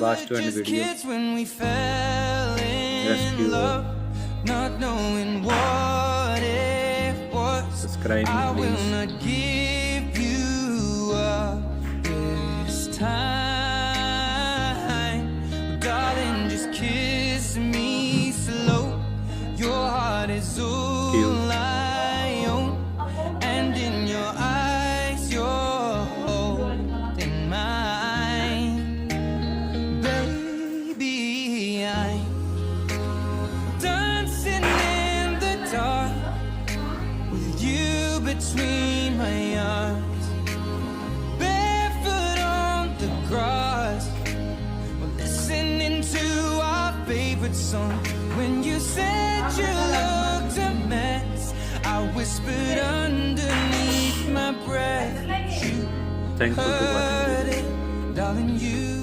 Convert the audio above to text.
watch to end video. Rescue not knowing what it was. Subscribe, I will please. not give you up this time. Darling, just kiss me slow. Your heart is all I own, and in your eyes you're holding mine. Baby, I'm dancing in the dark with you between my arms, barefoot on the grass. We're listening to our favorite song. When you said you looked a mess, I whispered underneath my breath. You Thank you for watching. heard it, darling. You